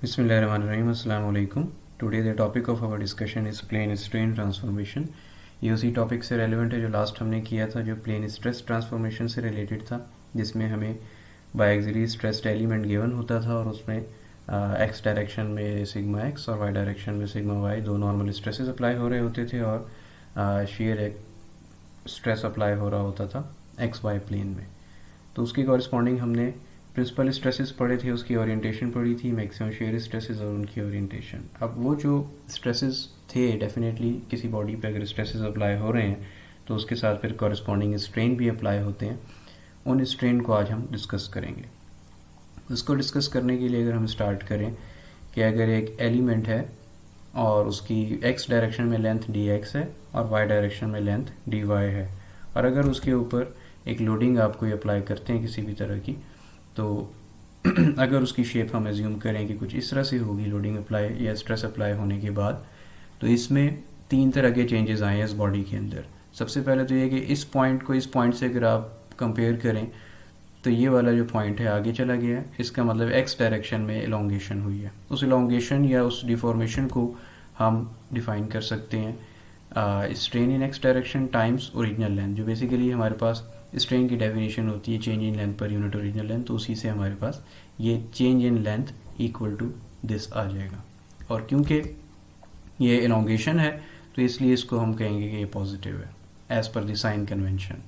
Bismillahirrahmanirrahim. Assalamu alaikum. Today the topic of our discussion is plane strain transformation. ये उसी topic से relevant है जो लास्ट हमने किया था, जो प्लेन स्ट्रेस ट्रांसफॉर्मेशन से रिलेटेड था, जिसमें हमें बायएक्सियली स्ट्रेस्ड एलिमेंट गिवन होता था और उसमें एक्स डायरेक्शन में सिग्मा एक्स और वाई डायरेक्शन में सिग्मा वाई दो नॉर्मल स्ट्रेसेस अप्लाई हो रहे होते थे और शेयर एक स्ट्रेस अप्लाई हो रहा होता था एक्स वाई प्लेन में। तो उसकी कॉरस्पॉन्डिंग हमने प्रिंसिपल स्ट्रेसेस पढ़े थे, उसकी ओरिएंटेशन पढ़ी थी, मैक्सिमम शेयर स्ट्रेसेस और उनकी ओरिएंटेशन। अब वो जो स्ट्रेसेस थे, डेफिनेटली किसी बॉडी पे अगर स्ट्रेसेस अप्लाई हो रहे हैं तो उसके साथ फिर कॉरस्पॉन्डिंग स्ट्रेन भी अप्लाई होते हैं। उन स्ट्रेन को आज हम डिस्कस करेंगे। उसको डिस्कस करने के लिए अगर हम स्टार्ट करें कि अगर एक एलिमेंट है और उसकी एक्स डायरेक्शन में लेंथ डी एक्स है और वाई डायरेक्शन में लेंथ डी वाई है, और अगर उसके ऊपर एक लोडिंग आप कोई अप्लाई करते हैं किसी भी तरह की, तो अगर उसकी शेप हम एज्यूम करें कि कुछ इस तरह से होगी लोडिंग अप्लाई या स्ट्रेस अप्लाई होने के बाद, तो इसमें तीन तरह के चेंजेस आए हैं इस बॉडी के अंदर। सबसे पहले तो ये कि इस पॉइंट को इस पॉइंट से अगर आप कंपेयर करें तो ये वाला जो पॉइंट है आगे चला गया है, इसका मतलब एक्स डायरेक्शन में एलोंगेशन हुई है। उस एलोंगेशन या उस डिफॉर्मेशन को हम डिफाइन कर सकते हैं strain in X direction times original length, जो बेसिकली हमारे पास स्ट्रेन की डेफिनेशन होती है change in length per unit original length. तो उसी से हमारे पास ये change in length equal to this आ जाएगा, और क्योंकि ये एलोंगेशन है तो इसलिए इसको हम कहेंगे कि ये पॉजिटिव है as per the sign convention.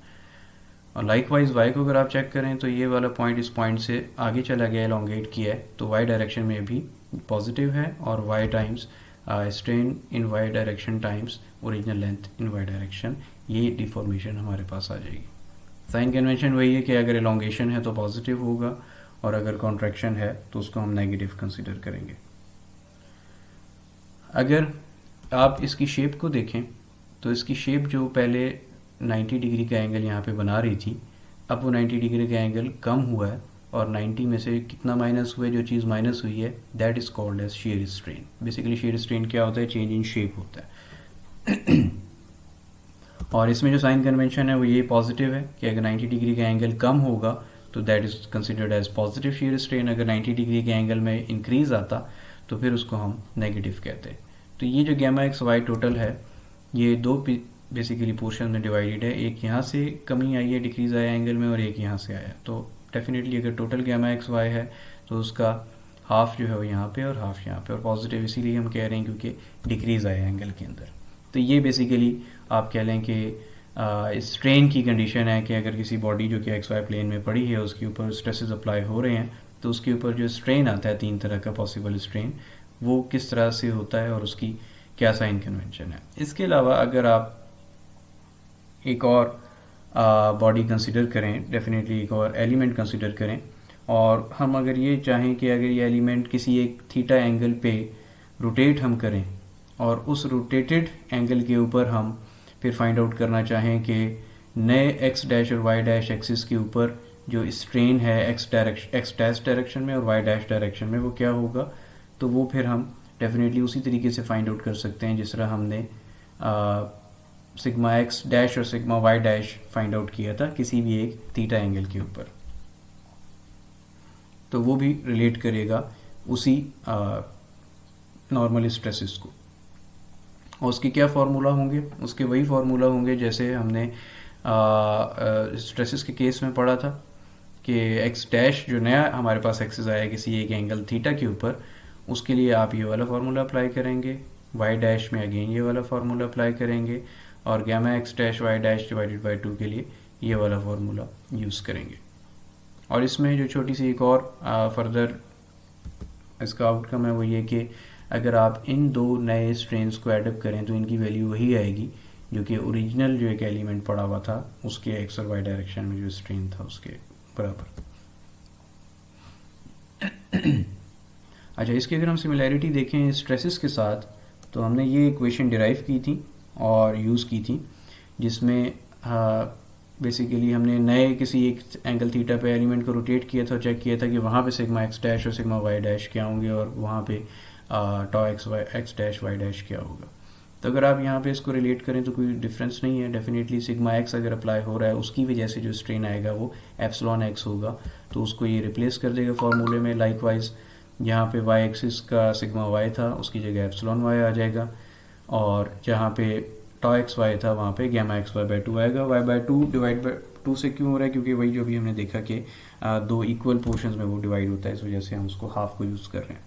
और लाइकवाइज वाई को अगर आप चेक करें तो ये वाला पॉइंट इस पॉइंट से आगे चला गया, एलोंगेट किया है, तो वाई डायरेक्शन में भी पॉजिटिव है, और Y times strain in Y direction times original length in Y direction, ये डिफॉर्मेशन हमारे पास आ जाएगी। साइन कन्वेंशन वही है कि अगर एलोंगेशन है तो पॉजिटिव होगा और अगर कॉन्ट्रैक्शन है तो उसको हम नेगेटिव कंसीडर करेंगे। अगर आप इसकी शेप को देखें तो इसकी शेप जो पहले 90 डिग्री का एंगल यहाँ पे बना रही थी, अब वो 90 डिग्री का एंगल कम हुआ है और 90 में से कितना माइनस हुआ है, जो चीज़ माइनस हुई है that is called as shear strain. Basically shear strain क्या होता है, चेंज इन शेप होता है। और इसमें जो साइन कन्वेंशन है वो ये पॉजिटिव है कि अगर 90 डिग्री का एंगल कम होगा तो that is considered as positive shear strain. अगर 90 डिग्री के एंगल में इंक्रीज आता तो फिर उसको हम नेगेटिव कहते हैं। तो ये जो गैमा एक्स वाई टोटल है ये दो बेसिकली पोर्शन में डिवाइडेड है, एक यहाँ से कमी आई है, डिक्रीज आया एंगल में, और एक यहाँ से आया। तो डेफिनेटली अगर टोटल गैमा एक्स वाई है तो उसका हाफ जो है वो यहाँ पे और हाफ यहाँ पे, और पॉजिटिव इसीलिए हम कह रहे हैं क्योंकि डिक्रीज आया एंगल के अंदर। तो ये बेसिकली आप कह लें कि स्ट्रेन की कंडीशन है कि अगर किसी बॉडी जो कि एक्स वाई प्लेन में पड़ी है उसके ऊपर स्ट्रेसेस अप्लाई हो रहे हैं तो उसके ऊपर जो स्ट्रेन आता है, तीन तरह का पॉसिबल स्ट्रेन, वो किस तरह से होता है और उसकी क्या साइन कन्वेंशन है। इसके अलावा अगर आप एक और बॉडी कंसिडर करें, डेफिनेटली एक और एलिमेंट कंसिडर करें, और हम अगर ये चाहें कि अगर ये एलिमेंट किसी एक थीटा एंगल पे रोटेट हम करें और उस रोटेटेड एंगल के ऊपर हम फिर फाइंड आउट करना चाहें कि नए एक्स डैश और वाई डैश एक्सिस के ऊपर जो स्ट्रेन है एक्स डैश डायरेक्शन में और वाई डैश डायरेक्शन में वो क्या होगा, तो वो फिर हम डेफिनेटली उसी तरीके से फाइंड आउट कर सकते हैं जिस तरह हमने सिग्मा एक्स डैश और sigma Y dash find out किया था किसी भी एक थीटा एंगल के ऊपर। तो वो भी रिलेट करेगा उसी नॉर्मल स्ट्रेसेस को। और उसके क्या फार्मूला होंगे, उसके वही फार्मूला होंगे जैसे हमने स्ट्रेसेस के केस में पढ़ा था कि एक्स डैश जो नया हमारे पास एक्सिस आया किसी एक एंगल थीटा के ऊपर, उसके लिए आप ये वाला फार्मूला अप्लाई करेंगे, वाई डैश में अगेन ये वाला फार्मूला अप्लाई करेंगे, और gamma x dash Y dash divided by 2 के लिए ये वाला फार्मूला यूज़ करेंगे। और इसमें जो छोटी सी एक और फर्दर इसका आउटकम है वो ये कि अगर आप इन दो नए स्ट्रेन्स को एडअप करें तो इनकी वैल्यू वही आएगी जो कि ओरिजिनल जो एक एलिमेंट पड़ा हुआ था उसके एक्स और वाई डायरेक्शन में जो स्ट्रेन था उसके बराबर। अच्छा, इसकी अगर हम सिमिलैरिटी देखें स्ट्रेसेस के साथ, तो हमने ये इक्वेशन डिराइव की थी और यूज़ की थी जिसमें बेसिकली हमने नए किसी एक एंगल थीटा पे एलिमेंट को रोटेट किया था और चेक किया था कि वहाँ पे सिग्मा एक्स डैश और सिग्मा वाई डैश क्या होंगे और वहाँ पे tau X dash Y dash क्या होगा। तो अगर आप यहाँ पे इसको रिलेट करें तो कोई डिफरेंस नहीं है। डेफिनेटली सिग्मा एक्स अगर अप्लाई हो रहा है उसकी वजह से जो स्ट्रेन आएगा वो एप्सिलॉन एक्स होगा, तो उसको ये रिप्लेस कर देगा फार्मूले में। लाइकवाइज जहाँ पे वाई एक्सिस का सिग्मा वाई था उसकी जगह एप्सिलॉन वाई आ जाएगा, और जहाँ पे टॉ एक्स वाई था वहाँ पे gamma x Y by two आएगा। Y by two divide by two से क्यों हो रहा है, क्योंकि वही जो भी हमने देखा कि दो इक्वल पोर्शंस में वो डिवाइड होता है, इस वजह से हम उसको हाफ को यूज़ कर रहे हैं।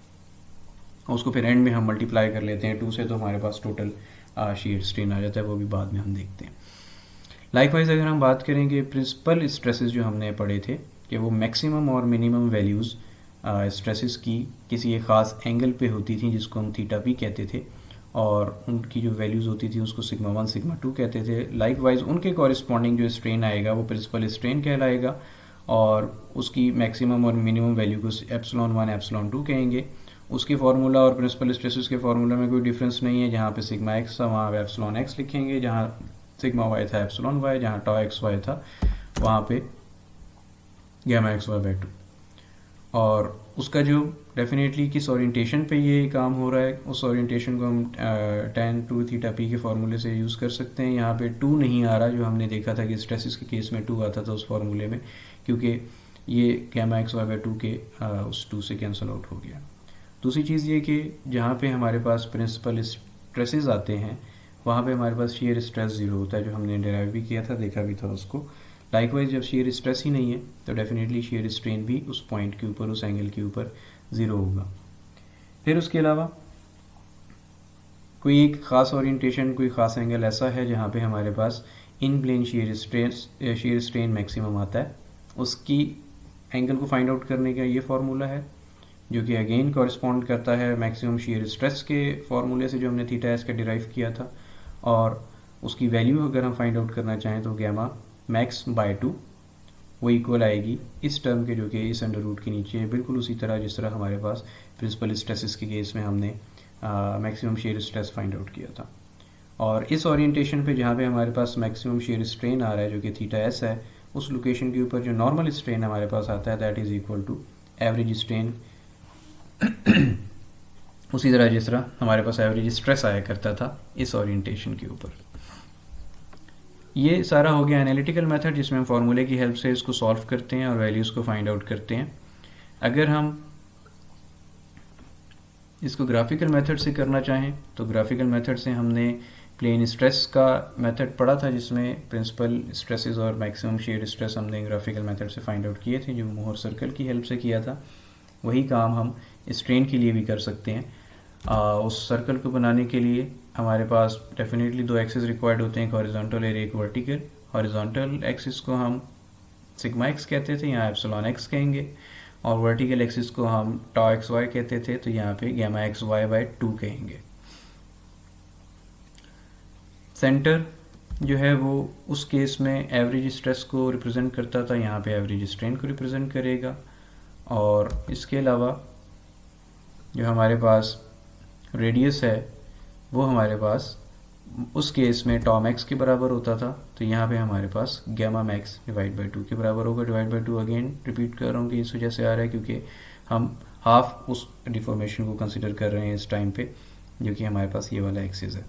और उसको फिर एंड में हम मल्टीप्लाई कर लेते हैं 2 से, तो हमारे पास टोटल शीयर स्ट्रेन आ जाता है, वो भी बाद में हम देखते हैं। लाइकवाइज अगर हम बात करेंगे प्रिंसिपल स्ट्रेसेस जो हमने पढ़े थे कि वो मैक्सिमम और मिनिमम वैल्यूज़ स्ट्रेसेस की किसी एक ख़ास एंगल पे होती थी जिसको हम थीटा पी कहते थे, और उनकी जो वैल्यूज़ होती थी उसको सिग्मा 1 सिग्मा 2 कहते थे। लाइकवाइज उनके कॉरिस्पॉन्डिंग जो स्ट्रेन आएगा वो प्रिंसिपल स्ट्रेन कहलाएगा, और उसकी मैक्सिमम और मिनिमम वैल्यू को एप्सिलॉन 1 एप्सिलॉन 2 कहेंगे। उसकी फार्मूला और प्रिंसिपल स्ट्रेसेस के फार्मूला में कोई डिफरेंस नहीं है, जहाँ पे सिग्मा एक्स था वहाँ एप्सिलॉन एक्स लिखेंगे, जहाँ सिग्मा वाई था एप्सिलॉन वाई, जहाँ टॉ एक्स वाई था वहाँ पे gamma x Y by two. और उसका जो डेफिनेटली किस ओरिएंटेशन पे ये काम हो रहा है उस ओरिएंटेशन को हम tan 2 थीटा पी के फार्मूले से यूज़ कर सकते हैं। यहाँ पे 2 नहीं आ रहा, जो हमने देखा था कि स्ट्रेसिस के केस में 2 आता था उस फार्मूले में, क्योंकि ये gamma x Y by two के उस 2 से कैंसिल आउट हो गया। दूसरी चीज़ ये कि जहाँ पे हमारे पास प्रिंसिपल स्ट्रेसेस आते हैं वहाँ पे हमारे पास शेयर स्ट्रेस ज़ीरो होता है, जो हमने डेराइव भी किया था, देखा भी था उसको। लाइकवाइज जब शेयर स्ट्रेस ही नहीं है तो डेफिनेटली शेयर स्ट्रेन भी उस पॉइंट के ऊपर, उस एंगल के ऊपर ज़ीरो होगा। फिर उसके अलावा कोई एक ख़ास ओरिएंटेशन, कोई ख़ास एंगल ऐसा है जहाँ पे हमारे पास इन प्लेन शेयर स्ट्रेन मैक्सिमम आता है, उसकी एंगल को फाइंड आउट करने का ये फार्मूला है, जो कि अगेन कॉरिस्पॉन्ड करता है मैक्सिमम शेयर स्ट्रेस के फार्मूले से जो हमने थीटा एस का डिराइव किया था। और उसकी वैल्यू अगर हम फाइंड आउट करना चाहें तो गैमा मैक्स बाय 2 वो इक्वल आएगी इस टर्म के, जो कि इस अंडर रूट के नीचे है, बिल्कुल उसी तरह जिस तरह हमारे पास प्रिंसिपल स्ट्रेसेस के केस में हमने maximum shear stress find out किया था। और इस ओरिएंटेशन पे जहाँ पे हमारे पास मैक्सिमम शेयर स्ट्रेन आ रहा है जो कि थीटा एस है, उस लोकेशन के ऊपर जो नॉर्मल स्ट्रेन हमारे पास आता है that is equal to average strain उसी तरह जिस तरह हमारे पास एवरेज स्ट्रेस आया करता था इस ओरिएंटेशन के ऊपर। ये सारा हो गया एनालिटिकल मेथड, जिसमें हम फार्मूले की हेल्प से इसको सॉल्व करते हैं और वैल्यूज़ को फाइंड आउट करते हैं। अगर हम इसको ग्राफिकल मेथड से करना चाहें तो ग्राफिकल मेथड से हमने प्लेन स्ट्रेस का मेथड पढ़ा था, जिसमें प्रिंसिपल स्ट्रेसेस और मैक्सिमम शेयर स्ट्रेस हमने ग्राफिकल मेथड से फाइंड आउट किए थे, जो मोहर सर्कल की हेल्प से किया था। वही काम हम स्ट्रेन के लिए भी कर सकते हैं। उस सर्कल को बनाने के लिए हमारे पास डेफिनेटली 2 एक्सिस रिक्वायर्ड होते हैं, एक हॉरिजॉन्टल और एक वर्टिकल। हॉरिजॉन्टल एक्सिस को हम सिग्मा एक्स कहते थे, यहाँ एप्सिलॉन एक्स कहेंगे, और वर्टिकल एक्सिस को हम टॉ एक्स वाई कहते थे, तो यहाँ पे गैमा एक्स वाई बाई 2 कहेंगे। सेंटर जो है वो उस केस में एवरेज स्ट्रेस को रिप्रेजेंट करता था, यहाँ पे एवरेज स्ट्रेन को रिप्रेजेंट करेगा। और इसके अलावा जो हमारे पास रेडियस है वो हमारे पास उस केस में टॉ मैक्स के बराबर होता था, तो यहाँ पे हमारे पास गैमा मैक्स डिवाइड बाई 2 के बराबर होगा। डिवाइड बाई 2 अगेन रिपीट कर रहा हूँ कि इस वजह से आ रहा है क्योंकि हम हाफ उस डिफॉर्मेशन को कंसिडर कर रहे हैं इस टाइम पे, जो कि हमारे पास ये वाला एक्सिस है।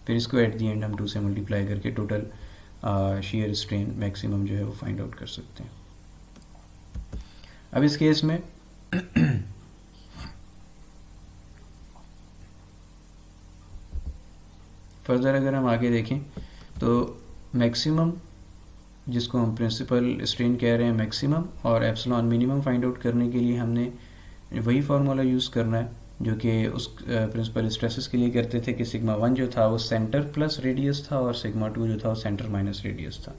फिर इसको एट दी एंड हम 2 से मल्टीप्लाई करके टोटल शेयर स्ट्रेन मैक्सिमम जो है वो फाइंड आउट कर सकते हैं। अब इस केस में फर्दर अगर हम आगे देखें तो मैक्सिमम, जिसको हम प्रिंसिपल स्ट्रेन कह रहे हैं, मैक्सिमम और एप्सिलॉन मिनिमम फाइंड आउट करने के लिए हमने वही फार्मूला यूज़ करना है जो कि उस प्रिंसिपल स्ट्रेसेस के लिए करते थे कि सिग्मा 1 जो था वो सेंटर प्लस रेडियस था और सिग्मा 2 जो था वो सेंटर माइनस रेडियस था।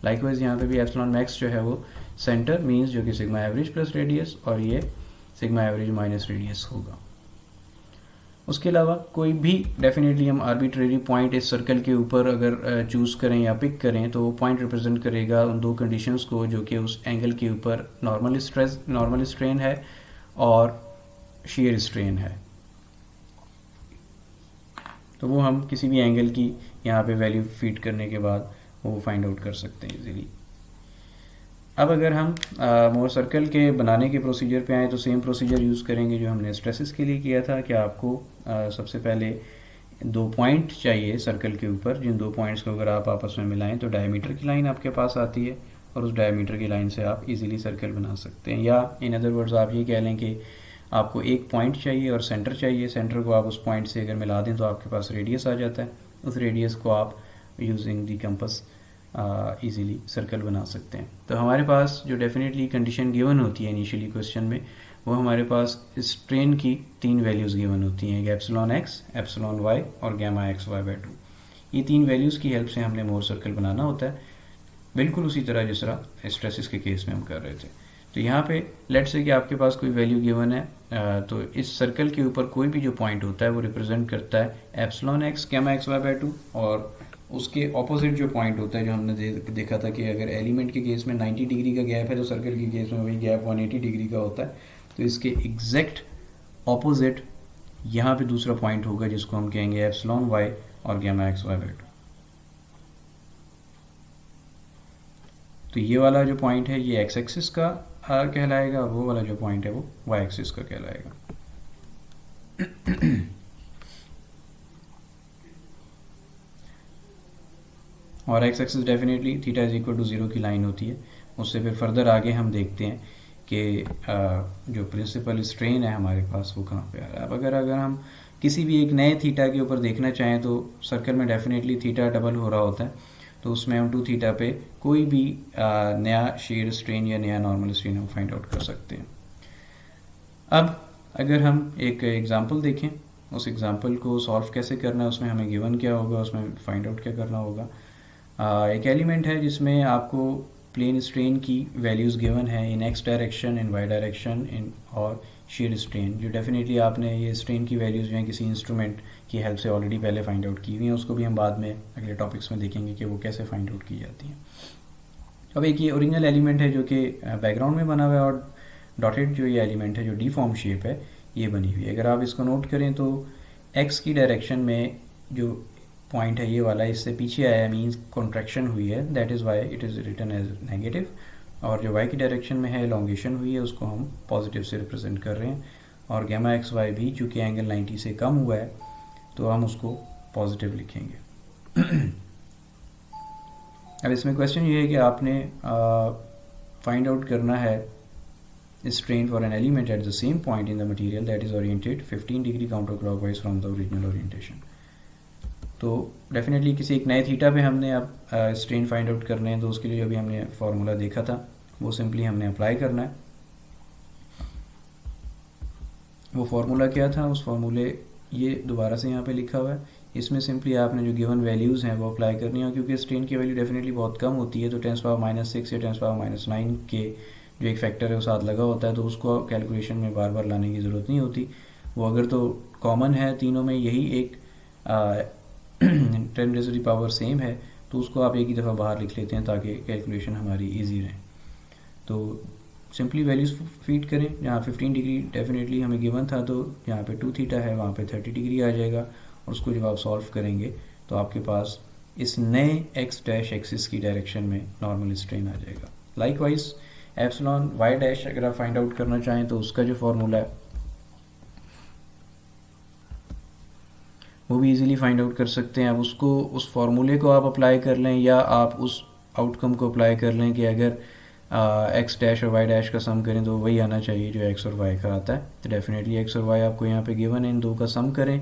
लाइकवाइज यहाँ पे भी एप्सिलॉन मैक्स जो है वो सेंटर मीन्स जो कि सिग्मा एवरेज प्लस रेडियस, और ये सिग्मा एवरेज माइनस रेडियस होगा। उसके अलावा कोई भी डेफिनेटली हम आर्बिट्रेरी पॉइंट इस सर्कल के ऊपर अगर चूज़ करें या पिक करें तो वो पॉइंट रिप्रेजेंट करेगा उन 2 कंडीशंस को, जो कि उस एंगल के ऊपर नॉर्मल स्ट्रेन है और शेयर स्ट्रेन है। तो वो हम किसी भी एंगल की यहाँ पे वैल्यू फीड करने के बाद वो फाइंड आउट कर सकते हैं इजीली। अब अगर हम मोर सर्कल के बनाने के प्रोसीजर पे आए तो सेम प्रोसीजर यूज़ करेंगे जो हमने स्ट्रेसेस के लिए किया था कि आपको सबसे पहले 2 पॉइंट चाहिए सर्कल के ऊपर, जिन 2 पॉइंट्स को अगर आप आपस में मिलाएं तो डायमीटर की लाइन आपके पास आती है, और उस डायमीटर की लाइन से आप इजीली सर्कल बना सकते हैं। या इन अदर वर्ड्स आप ये कह लें कि आपको एक पॉइंट चाहिए और सेंटर चाहिए, सेंटर को आप उस पॉइंट से अगर मिला दें तो आपके पास रेडियस आ जाता है। उस रेडियस को आप using the compass easily circle बना सकते हैं। तो हमारे पास जो डेफिनेटली कंडीशन गिवन होती है इनिशियली क्वेश्चन में, वो हमारे पास स्ट्रेन की 3 वैल्यूज़ गिवन होती हैं, एप्सिलॉन एक्स, एप्सिलॉन वाई और गैमा एक्स वाई बाई 2। ये 3 वैल्यूज़ की हेल्प से हमने मोर सर्कल बनाना होता है, बिल्कुल उसी तरह जिस तरह स्ट्रेसिस के केस में हम कर रहे थे। तो यहाँ पे लेट्स से कि आपके पास कोई वैल्यू गिवन है, तो इस सर्कल के ऊपर कोई भी जो पॉइंट होता है वो रिप्रेजेंट करता है epsilon x, gamma x Y by 2, और उसके ऑपोजिट जो पॉइंट होता है, जो हमने देखा था कि अगर एलिमेंट के केस में 90 डिग्री का गैप है तो सर्कल के केस में वही गैप 180 डिग्री का होता है। तो इसके एग्जैक्ट ऑपोजिट यहाँ पे दूसरा पॉइंट होगा जिसको हम कहेंगे एप्सिलॉन वाई और गैमा एक्स वाई बाई 2। तो ये वाला जो पॉइंट है ये एक्स एक्सिस का कहलाएगा, और वो वाला जो पॉइंट है वो वाई एक्सिस का कहलाएगा। और x axis definitely theta is equal to 0 की लाइन होती है। उससे फिर फर्दर आगे हम देखते हैं कि जो प्रिंसिपल स्ट्रेन है हमारे पास वो कहाँ पे आ रहा है। अब अगर हम किसी भी एक नए थीटा के ऊपर देखना चाहें तो सर्कल में डेफिनेटली थीटा डबल हो रहा होता है, तो उसमें हम 2 थीटा पे कोई भी नया शेयर स्ट्रेन या नया नॉर्मल स्ट्रेन हम फाइंड आउट कर सकते हैं। अब अगर हम एक एग्जांपल देखें, उस एग्जांपल को सॉल्व कैसे करना है, उसमें हमें गिवन क्या होगा, उसमें फाइंड आउट क्या करना होगा। एक एलिमेंट है जिसमें आपको प्लेन स्ट्रेन की वैल्यूज़ गिवन है इन एक्स डायरेक्शन, इन वाई डायरेक्शन, इन और शेयर स्ट्रेन, जो डेफिनेटली आपने ये स्ट्रेन की वैल्यूज़ जो हैं किसी इंस्ट्रूमेंट की हेल्प से ऑलरेडी पहले फाइंड आउट की हुई हैं। उसको भी हम बाद में अगले टॉपिक्स में देखेंगे कि वो कैसे फाइंड आउट की जाती हैं। अब एक ये ओरिजिनल एलिमेंट है जो कि बैकग्राउंड में बना हुआ है, और डॉटेड जो ये एलिमेंट है जो डीफॉर्म शेप है ये बनी हुई है। अगर आप इसको नोट करें तो एक्स की डायरेक्शन में जो पॉइंट है ये वाला इससे पीछे आया है, मीन्स कॉन्ट्रैक्शन हुई है, that is y it is written as negative. और जो वाई की डायरेक्शन में है एलोंगेशन हुई है, उसको हम पॉजिटिव से रिप्रेजेंट कर रहे हैं। और गैमा एक्स वाई भी चूँकि एंगल 90 से कम हुआ है तो हम उसको पॉजिटिव लिखेंगे। अब इसमें क्वेश्चन ये है कि आपने फाइंड आउट करना है strain for an element at the same point in the material that is oriented 15 degree counter clockwise from the original orientation. तो डेफिनेटली किसी एक नए थीटा पे हमने अब स्ट्रेन फाइंड आउट करने हैं, तो उसके लिए अभी हमने फार्मूला देखा था वो सिंपली हमने अप्लाई करना है। वो फार्मूला क्या था, उस फार्मूले ये दोबारा से यहाँ पे लिखा हुआ है, इसमें सिंपली आपने जो गिवन वैल्यूज़ हैं वो अप्लाई करनी है। क्योंकि स्ट्रेन की वैल्यू डेफिनेटली बहुत कम होती है, तो 10⁻⁻6 या 10⁻⁹ के जो एक फैक्टर है वो साथ लगा होता है, तो उसको कैलकुलेशन में बार बार लाने की ज़रूरत नहीं होती। वो अगर तो कॉमन है तीनों में, यही एक 10⁻⁻ सेम है, तो उसको आप एक ही दफ़ा बाहर लिख लेते हैं ताकि कैलकुलेशन हमारी ईजी रहे। तो सिंपली वैल्यूज़ फीड करें, जहाँ 15 डिग्री डेफिनेटली हमें गिवन था, तो यहाँ पे 2 थीटा है वहाँ पे 30 डिग्री आ जाएगा। और उसको जब आप सॉल्व करेंगे तो आपके पास इस नए एक्स डैश एक्सिस की डायरेक्शन में नॉर्मल स्ट्रेन आ जाएगा। लाइकवाइज एप्सिलॉन वाई डैश अगर आप फाइंड आउट करना चाहें तो उसका जो फॉर्मूला है वो भी इजीली फाइंड आउट कर सकते हैं। अब उसको, उस फार्मूले को आप अप्लाई कर लें या आप उस आउटकम को अप्लाई कर लें कि अगर एक्स डैश और वाई डैश का सम करें तो वही आना चाहिए जो एक्स और वाई का आता है। तो डेफिनेटली एक्स और वाई आपको यहाँ पे गिवन है, इन दो का सम करें,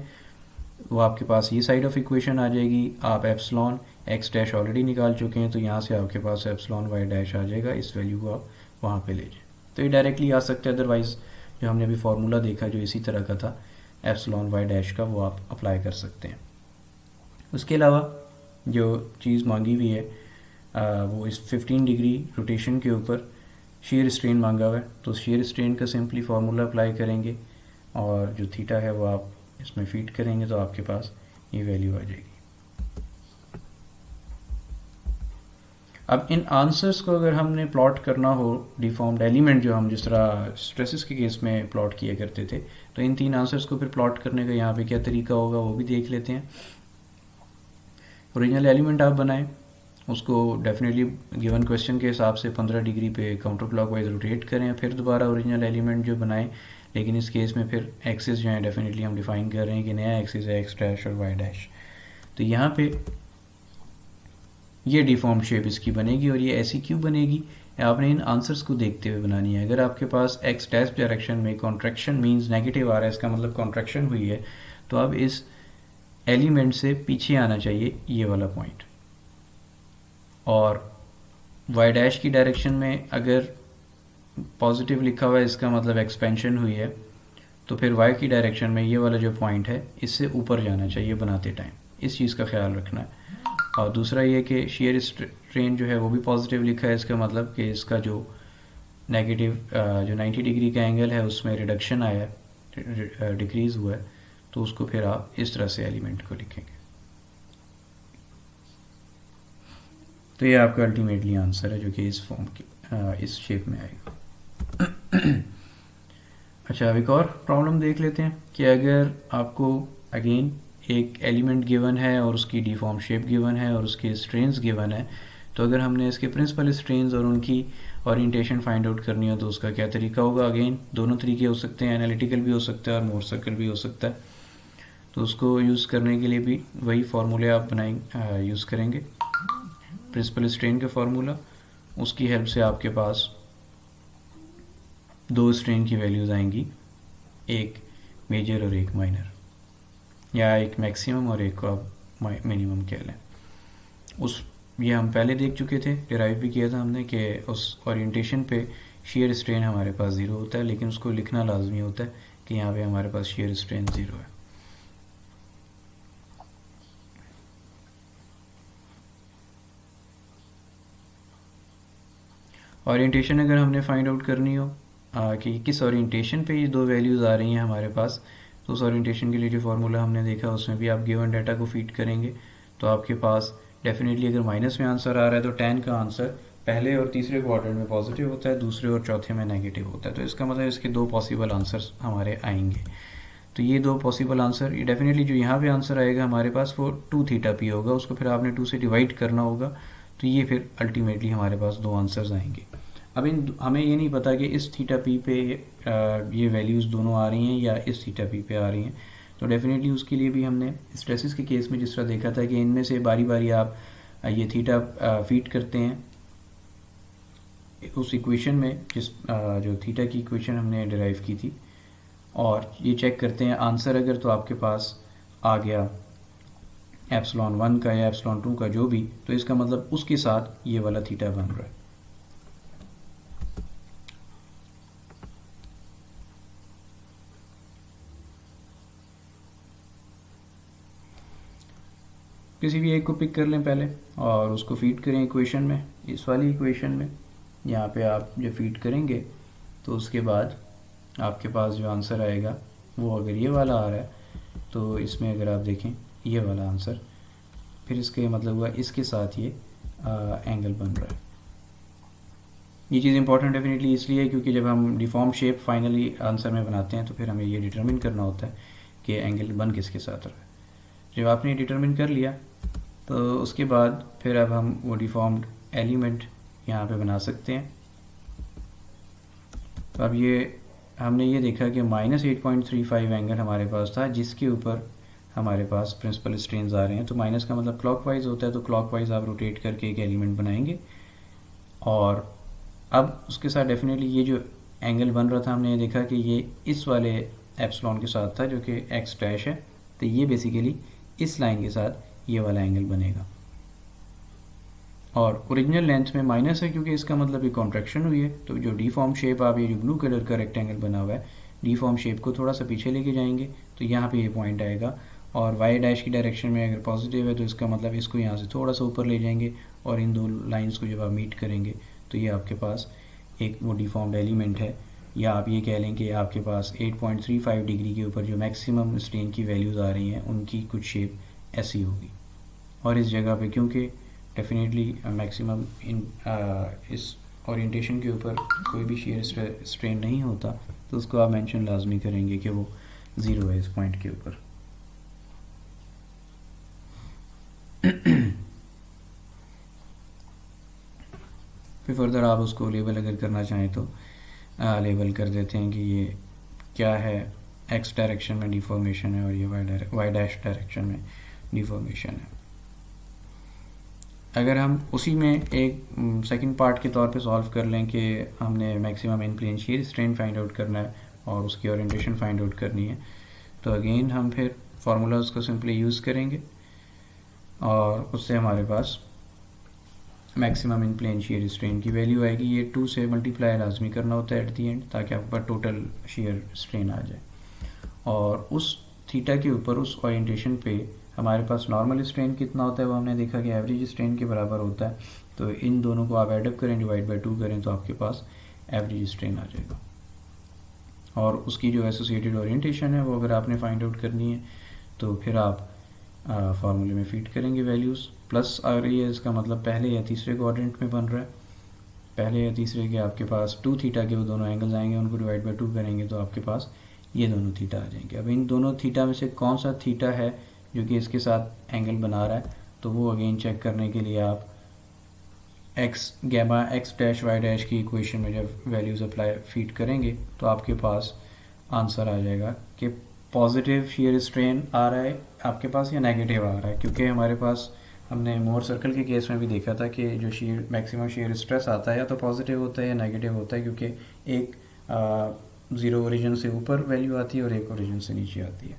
वो आपके पास ये साइड ऑफ इक्वेशन आ जाएगी। आप एप्सिलॉन एक्स डैश ऑलरेडी निकाल चुके हैं, तो यहाँ से आपके पास एप्सिलॉन वाई डैश आ जाएगा। इस वैल्यू को आप वहाँ पे ले जाएं तो ये डायरेक्टली आ सकता है। अदरवाइज़ जो हमने अभी फार्मूला देखा जो इसी तरह का था एप्सिलॉन वाई डैश का, वो आप अप्लाई कर सकते हैं। उसके अलावा जो चीज़ मांगी हुई है वो इस 15 डिग्री रोटेशन के ऊपर शेयर स्ट्रेन मांगा हुआ है, तो शेयर स्ट्रेन का सिंपली फार्मूला अप्लाई करेंगे और जो थीटा है वो आप इसमें फीड करेंगे तो आपके पास ये वैल्यू आ जाएगी। अब इन आंसर्स को अगर हमने प्लॉट करना हो डिफॉर्म्ड एलिमेंट, जो हम जिस तरह स्ट्रेसेस के केस में प्लॉट किया करते थे, तो इन 3 आंसर्स को फिर प्लॉट करने का यहाँ पे क्या तरीका होगा वो भी देख लेते हैं। ओरिजिनल एलिमेंट आप बनाएं, उसको डेफिनेटली गिवन क्वेश्चन के हिसाब से 15 डिग्री पे काउंटर क्लॉकवाइज रोटेट करें, फिर दोबारा ओरिजिनल एलिमेंट जो बनाएं, लेकिन इस केस में फिर एक्सिस जो है डेफिनेटली हम डिफाइन कर रहे हैं कि नया एक्सिस है एक्स डैश और वाई डैश। तो यहाँ पे ये डिफॉर्म शेप इसकी बनेगी, और ये ऐसी क्यों बनेगी, आपने इन आंसर्स को देखते हुए बनानी है। अगर आपके पास एक्स डैश डायरेक्शन में कॉन्ट्रैक्शन मीन्स नेगेटिव आ रहा है, इसका मतलब कॉन्ट्रैक्शन हुई है, तो अब इस एलिमेंट से पीछे आना चाहिए ये वाला पॉइंट। और वाई डैश की डायरेक्शन में अगर पॉजिटिव लिखा हुआ है, इसका मतलब एक्सपेंशन हुई है, तो फिर वाई की डायरेक्शन में ये वाला जो पॉइंट है इससे ऊपर जाना चाहिए बनाते टाइम। इस चीज़ का ख्याल रखना है। और दूसरा ये कि शेयर स्ट्रेन जो है वो भी पॉजिटिव लिखा है, इसका मतलब कि इसका जो नेगेटिव जो 90 डिग्री का एंगल है उसमें रिडक्शन आया है, डिक्रीज़ हुआ है, तो उसको फिर आप इस तरह से एलिमेंट को लिखेंगे। तो ये आपका अल्टीमेटली आंसर है जो कि इस फॉर्म की इस शेप में आएगा। अच्छा, अब एक और प्रॉब्लम देख लेते हैं कि अगर आपको अगेन एक एलिमेंट गिवन है और उसकी डिफॉर्म शेप गिवन है और उसके स्ट्रेन्स गिवन है, तो अगर हमने इसके प्रिंसिपल स्ट्रेन्स और उनकी ओरिएंटेशन फाइंड आउट करनी हो तो उसका क्या तरीका होगा। अगेन दोनों तरीके हो सकते हैं, एनालिटिकल भी हो सकता है और मोर सर्कल भी हो सकता है। तो उसको यूज़ करने के लिए भी वही फार्मूले आप बनाएंगे, यूज़ करेंगे प्रिंसिपल स्ट्रेन का फार्मूला। उसकी हेल्प से आपके पास दो स्ट्रेन की वैल्यूज़ आएंगी, एक मेजर और एक माइनर, या एक मैक्सिमम और एक को आप मिनिमम कह लें। ये हम पहले देख चुके थे, डिराइव भी किया था हमने कि उस ओरिएंटेशन पे शेयर स्ट्रेन हमारे पास ज़ीरो होता है, लेकिन उसको लिखना लाजमी होता है कि यहाँ पे हमारे पास शेयर स्ट्रेन ज़ीरो है। ओरिएंटेशन अगर हमने फाइंड आउट करनी हो कि किस ओरिएंटेशन पे ये दो वैल्यूज़ आ रही हैं हमारे पास, तो उस ओरिएंटेशन के लिए जो फार्मूला हमने देखा उसमें भी आप गिवन डाटा को फीड करेंगे, तो आपके पास डेफिनेटली अगर माइनस में आंसर आ रहा है तो tan का आंसर पहले और तीसरे क्वाड्रेंट में पॉजिटिव होता है, दूसरे और चौथे में नेगेटिव होता है। तो इसका मतलब इसके दो पॉसिबल आंसर्स हमारे आएंगे। तो ये दो पॉसिबल आंसर, ये डेफिनेटली जो यहाँ पे आंसर आएगा हमारे पास वो 2 थीटा पी होगा, उसको फिर आपने 2 से डिवाइड करना होगा, तो ये फिर अल्टीमेटली हमारे पास दो आंसर्स आएंगे। अब हमें ये नहीं पता कि इस थीटा पी पे ये वैल्यूज़ दोनों आ रही हैं या इस थीटा पी पे आ रही हैं, तो डेफिनेटली उसके लिए भी हमने स्ट्रेसेस के केस में जिस तरह देखा था कि इनमें से बारी बारी आप ये थीटा फीड करते हैं उस इक्वेशन में जो थीटा की इक्वेशन हमने डिराइव की थी, और ये चेक करते हैं आंसर अगर तो आपके पास आ गया एप्सिलॉन 1 का या एप्सिलॉन 2 का जो भी, तो इसका मतलब उसके साथ ये वाला थीटा बन रहा है। किसी भी एक को पिक कर लें पहले और उसको फीड करें इक्वेशन में, इस वाली इक्वेशन में। यहाँ पे आप जब फीड करेंगे तो उसके बाद आपके पास जो आंसर आएगा वो अगर ये वाला आ रहा है तो इसमें अगर आप देखें ये वाला आंसर, फिर इसके मतलब हुआ इसके साथ ये एंगल बन रहा है। ये चीज़ इंपॉर्टेंट डेफिनेटली इसलिए है क्योंकि जब हम डिफॉर्म शेप फाइनली आंसर में बनाते हैं तो फिर हमें ये डिटरमिन करना होता है कि एंगल बन किसके साथ रहा है। जब आपने डिटरमिन कर लिया तो उसके बाद फिर अब हम वो डिफॉर्म्ड एलिमेंट यहाँ पे बना सकते हैं। तो अब ये हमने ये देखा कि -8.35 एंगल हमारे पास था जिसके ऊपर हमारे पास प्रिंसिपल स्ट्रेन्स आ रहे हैं। तो माइनस का मतलब क्लॉकवाइज होता है, तो क्लॉकवाइज आप रोटेट करके एक एलिमेंट बनाएंगे, और अब उसके साथ डेफिनेटली ये जो एंगल बन रहा था हमने ये देखा कि ये इस वाले एप्सिलॉन के साथ था जो कि एक्स डैश है, तो ये बेसिकली इस लाइन के साथ ये वाला एंगल बनेगा। और ओरिजिनल लेंथ में माइनस है क्योंकि इसका मतलब ये कॉन्ट्रैक्शन हुई है, तो जो डीफॉर्म शेप आप ये जो ब्लू कलर का रेक्टेंगल बना हुआ है डीफॉर्म शेप को थोड़ा सा पीछे लेके जाएंगे तो यहाँ पे ये पॉइंट आएगा, और वाई डैश की डायरेक्शन में अगर पॉजिटिव है तो इसका मतलब इसको यहाँ से थोड़ा सा ऊपर ले जाएंगे, और इन दो लाइन्स को जब आप मीट करेंगे तो ये आपके पास एक वो डिफॉर्म्ड एलिमेंट है, या आप ये कह लें कि आपके पास 8.35 डिग्री के ऊपर जो मैक्सिमम स्ट्रेन की वैल्यूज़ आ रही हैं उनकी कुछ शेप ऐसी होगी। और इस जगह पे क्योंकि डेफिनेटली मैक्सिमम इस ओरिएंटेशन के ऊपर कोई भी शेयर स्ट्रेन नहीं होता, तो उसको आप मेंशन लाजमी करेंगे कि वो ज़ीरो है इस पॉइंट के ऊपर। फिर फर्दर आप उसको लेबल अगर करना चाहें तो लेबल कर देते हैं कि ये क्या है, एक्स डायरेक्शन में डिफॉर्मेशन है और ये वाई डैश डायरेक्शन में डिफॉर्मेशन है। अगर हम उसी में एक सेकंड पार्ट के तौर पे सॉल्व कर लें कि हमने maximum in plane shear strain find out करना है और उसकी ओरिएंटेशन फाइंड आउट करनी है, तो अगेन हम फिर फार्मूलाज को सिंपली यूज़ करेंगे और उससे हमारे पास maximum in plane shear strain की वैल्यू आएगी। ये 2 से मल्टीप्लाई लाजमी करना होता है एट दी एंड, ताकि आपके पास टोटल शीयर स्ट्रेन आ जाए। और उस थीटा के ऊपर उस ओरिएंटेशन पे हमारे पास नॉर्मल स्ट्रेन कितना होता है वो हमने देखा कि एवरेज स्ट्रेन के बराबर होता है। तो इन दोनों को आप एडअप करें, डिवाइड बाई 2 करें, तो आपके पास एवरेज स्ट्रेन आ जाएगा। और उसकी जो एसोसिएटेड ओरिएंटेशन है वो अगर आपने फाइंड आउट करनी है तो फिर आप फार्मूले में फीड करेंगे वैल्यूज़। प्लस आ रही है, इसका मतलब पहले या तीसरे क्वाड्रेंट में बन रहा है। पहले या तीसरे के आपके पास 2 थीटा के वो दोनों एंगल्स आएंगे, उनको डिवाइड बाई 2 करेंगे तो आपके पास ये दोनों थीटा आ जाएंगे। अब इन दोनों थीटा में से कौन सा थीटा है जो कि इसके साथ एंगल बना रहा है, तो वो अगेन चेक करने के लिए आप x gamma x dash Y dash की इक्वेशन में जब वैल्यूज़ अप्लाई फीड करेंगे तो आपके पास आंसर आ जाएगा कि पॉजिटिव शेयर स्ट्रेन आ रहा है आपके पास या नेगेटिव आ रहा है। क्योंकि हमारे पास हमने मोर सर्कल के केस में भी देखा था कि जो शेयर मैक्सिमम शेयर स्ट्रेस आता है या तो पॉजिटिव होता है या नेगेटिव होता है, क्योंकि एक ज़ीरो ओरिजिन से ऊपर वैल्यू आती है और एक ओरिजिन से नीचे आती है।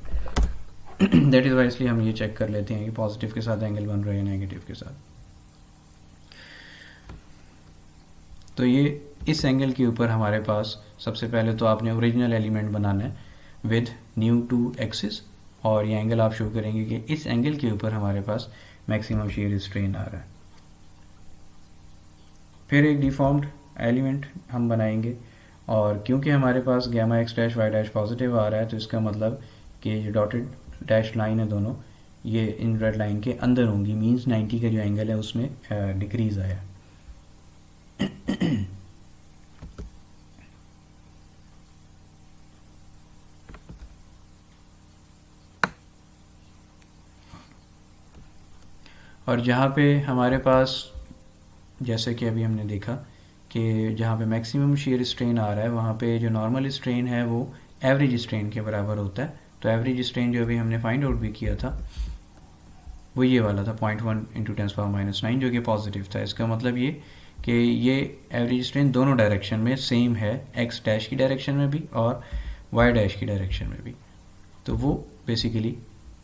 दैट इज़ वाई इसलिए हम ये चेक कर लेते हैं कि पॉजिटिव के साथ एंगल बन रहा है या नेगेटिव के साथ। तो ये इस एंगल के ऊपर हमारे पास सबसे पहले तो आपने ओरिजिनल एलिमेंट बनाना है विद न्यू 2 एक्सिस, और ये एंगल आप शो करेंगे कि इस एंगल के ऊपर हमारे पास मैक्सिमम शेयर स्ट्रेन आ रहा है। फिर एक डिफॉर्म्ड एलिमेंट हम बनाएंगे, और क्योंकि हमारे पास gamma x dash Y dash positive आ रहा है तो इसका मतलब कि जो डॉटेड डैश लाइन है दोनों ये इन रेड लाइन के अंदर होंगी, मींस 90 का जो एंगल है उसमें डिक्रीज आया। और जहाँ पे हमारे पास जैसे कि अभी हमने देखा कि जहाँ पे मैक्सिमम शेयर स्ट्रेन आ रहा है वहाँ पे जो नॉर्मल स्ट्रेन है वो एवरेज स्ट्रेन के बराबर होता है। तो एवरेज स्ट्रेन जो अभी हमने फाइंड आउट भी किया था वो ये वाला था 0.1 इंटू 10⁻⁹ जो कि पॉजिटिव था। इसका मतलब ये कि ये एवरेज स्ट्रेन दोनों डायरेक्शन में सेम है, एक्स डैश की डायरेक्शन में भी और वाई डैश की डायरेक्शन में भी। तो वो बेसिकली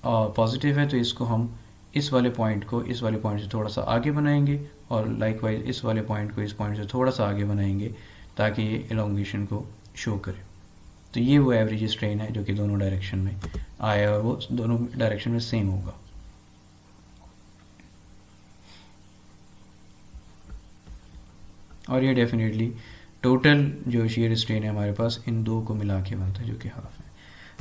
पॉजिटिव है, तो इसको हम इस वाले पॉइंट को इस वाले पॉइंट से थोड़ा सा आगे बनाएंगे और लाइकवाइज इस वाले पॉइंट को इस पॉइंट से थोड़ा सा आगे बनाएंगे ताकि ये एलोंगेशन को शो करे। तो ये वो एवरेज स्ट्रेन है जो कि दोनों डायरेक्शन में आया और वो दोनों डायरेक्शन में सेम होगा। और ये डेफिनेटली टोटल जो शेयर स्ट्रेन है हमारे पास इन दो को मिला के बनता है जो कि हाफ है।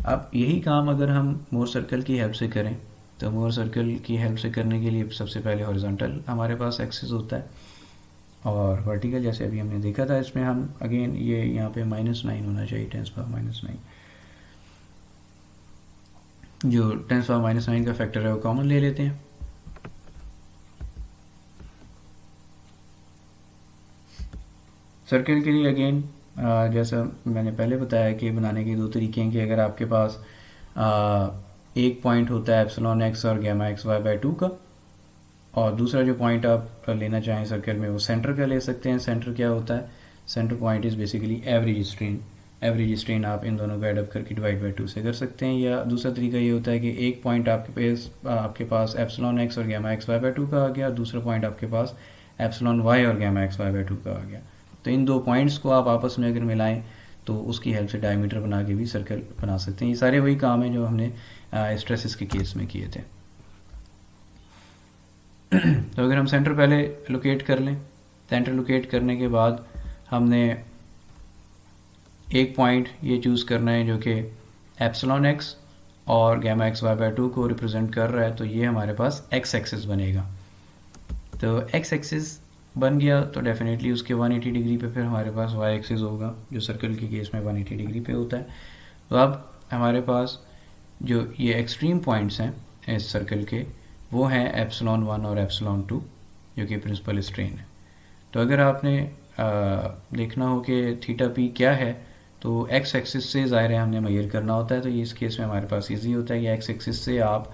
अब यही काम अगर हम मोर सर्कल की हेल्प से करें तो मोर सर्कल की हेल्प से करने के लिए सबसे पहले हॉरिजॉन्टल हमारे पास एक्सिस होता है और वर्टिकल जैसे अभी हमने देखा था इसमें हम अगेन ये यहाँ पे -9 होना चाहिए 10⁻⁹। जो 10⁻⁹ का फैक्टर है वो कॉमन ले लेते हैं। सर्कल के लिए अगेन जैसा मैंने पहले बताया कि बनाने के दो तरीके हैं कि अगर आपके पास एक पॉइंट होता है एप्सिलॉन एक्स और गैमा एक्स वाई बाई 2 का, और दूसरा जो पॉइंट आप लेना चाहें सर्कल में वो सेंटर का ले सकते हैं। सेंटर क्या होता है? Centre point is basically average strain. Average strain आप इन दोनों को एडअप करके डिवाइड बाई 2 से कर सकते हैं। या दूसरा तरीका ये होता है कि एक पॉइंट आपके पास एप्सिलॉन एक्स और गैमा एक्स वाई बाई 2 का आ गया, दूसरा पॉइंट आपके पास एप्सिलॉन वाई और गैमा एक्स वाई बाई 2 का आ गया। तो इन दो पॉइंट्स को आप आपस में अगर मिलाएं तो उसकी हेल्प से डायमीटर बना के भी सर्कल बना सकते हैं। ये सारे वही काम है जो हमने स्ट्रेसेस के केस में किए थे। तो अगर हम सेंटर पहले लोकेट कर लें, सेंटर लोकेट करने के बाद हमने एक पॉइंट ये चूज़ करना है जो कि एप्सिलॉन एक्स और गैमा एक्स वाई बाई 2 को रिप्रेजेंट कर रहा है। तो ये हमारे पास एक्स एक्सिस बनेगा। तो एक्स एक्सिस बन गया तो डेफिनेटली उसके 180 डिग्री पे फिर हमारे पास वाई एक्सिस होगा जो सर्कल के केस में 180 डिग्री पे होता है। तो अब हमारे पास जो ये एक्सट्रीम पॉइंट्स हैं इस सर्कल के वो हैं एप्सिलॉन 1 और एप्सिलॉन 2 जो कि प्रिंसिपल स्ट्रेन है। तो अगर आपने देखना हो कि थीटा पी क्या है तो एक्स एक्सिस से ज़ाहिर है हमने मेजर करना होता है। तो ये इस केस में हमारे पास इजी होता है कि एक्स एक्सिस से आप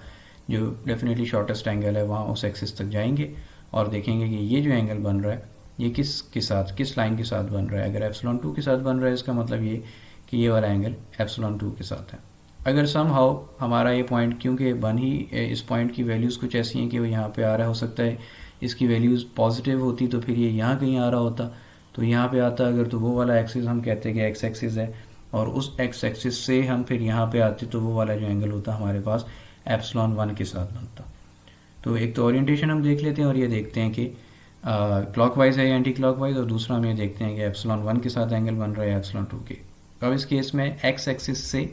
जो डेफिनेटली शॉर्टेस्ट एंगल है वहाँ उस एक्सिस तक जाएंगे और देखेंगे कि ये जो एंगल बन रहा है ये किस लाइन के साथ बन रहा है। अगर एप्सिलॉन 2 के साथ बन रहा है इसका मतलब ये कि ये वाला एंगल एप्सिलॉन 2 के साथ है। अगर समहाउ हमारा ये पॉइंट, क्योंकि इस पॉइंट की वैल्यूज़ कुछ ऐसी हैं कि वो यहाँ पे आ रहा हो सकता है इसकी वैल्यूज़ पॉजिटिव होती तो फिर ये यहाँ कहीं आ रहा होता, तो यहाँ पे आता अगर, तो वो वाला एक्सिस हम कहते हैं कि एक्स एक्सिस है, और उस एक्स एक्सिस से हम फिर यहाँ पे आते तो वो वाला जो एंगल होता हमारे पास एप्सिलॉन 1 के साथ बनता। तो एक तो ओरिएंटेशन हम देख लेते हैं और ये देखते हैं कि क्लॉकवाइज है या एंटी क्लॉकवाइज, और दूसरा हम ये देखते हैं कि एप्सिलॉन 1 के साथ एंगल बन रहा है एप्सिलॉन 2 के। अब इस केस में एक्स एक्सिस से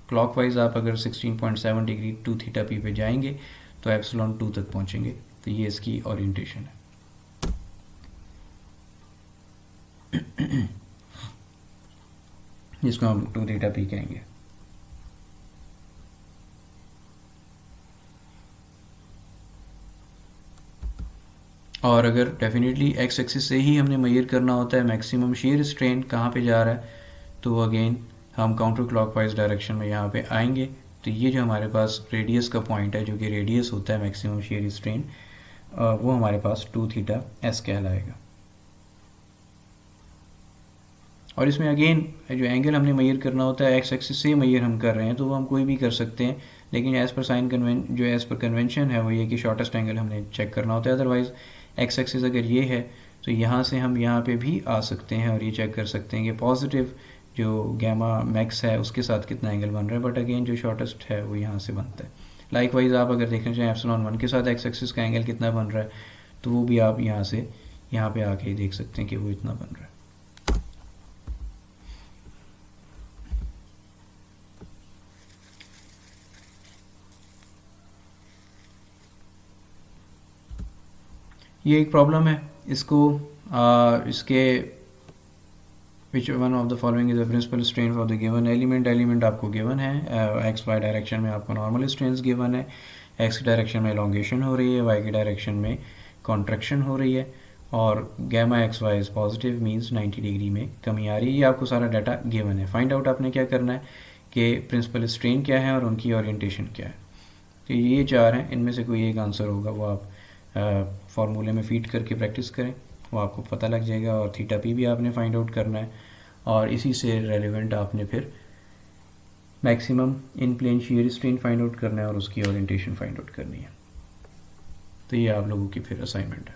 क्लॉकवाइज आप अगर 16.7 डिग्री 2 थीटा पी पे जाएंगे तो एप्सिलॉन 2 तक पहुंचेंगे। तो ये इसकी ओरिएंटेशन है। जिसको हम 2 थीटा पी कहेंगे। और अगर डेफिनेटली एक्स एक्सिस से ही हमने मेजर करना होता है मैक्सिमम शेयर स्ट्रेन कहाँ पे जा रहा है, तो अगेन हम काउंटर क्लॉकवाइज डायरेक्शन में यहाँ पे आएंगे। तो ये जो हमारे पास रेडियस का पॉइंट है, जो कि रेडियस होता है मैक्सिमम शेयर स्ट्रेन, वो हमारे पास 2 थीटा एस कहलाएगा। और इसमें अगेन जो एंगल हमने मेजर करना होता है एक्स एक्सिस से मेजर हम कर रहे हैं तो वो हम कोई भी कर सकते हैं, लेकिन एज़ पर कन्वेंशन है वो ये कि शॉर्टेस्ट एंगल हमने चेक करना होता है। अदरवाइज एक्स एक्सिस अगर ये है तो यहाँ से हम यहाँ पे भी आ सकते हैं और ये चेक कर सकते हैं कि पॉजिटिव जो गैमा मैक्स है उसके साथ कितना एंगल बन रहा है, बट अगेन जो शॉर्टेस्ट है वो यहाँ से बनता है। लाइकवाइज आप अगर देखना चाहें एप्सिलॉन 1 के साथ एक्स एक्सिस का एंगल कितना बन रहा है तो वो भी आप यहाँ पे आके देख सकते हैं कि वो इतना बन रहा है। ये एक प्रॉब्लम है। इसके which one of the following is the principal strain for the given element आपको गिवन है, एक्स वाई डायरेक्शन में आपको नॉर्मल स्ट्रेन गिवन है, एक्स की डायरेक्शन में एलोंगेशन हो रही है, वाई की डायरेक्शन में कॉन्ट्रैक्शन हो रही है, और gamma x y is positive means 90 degree में कमी आ रही है। ये आपको सारा डाटा गिवन है। फाइंड आउट आपने क्या करना है कि प्रिंसिपल स्ट्रेन क्या है और उनकी ओरिएंटेशन क्या है। तो ये 4 हैं, इनमें से कोई एक आंसर होगा वो आप फार्मूले में फीड करके प्रैक्टिस करें, वो आपको पता लग जाएगा। और थीटा पी भी आपने फाइंड आउट करना है और इसी से रेलिवेंट आपने फिर maximum in plane shear strain find out करना है और उसकी ओरिएंटेशन फाइंड आउट करनी है। तो ये आप लोगों की फिर असाइनमेंट है।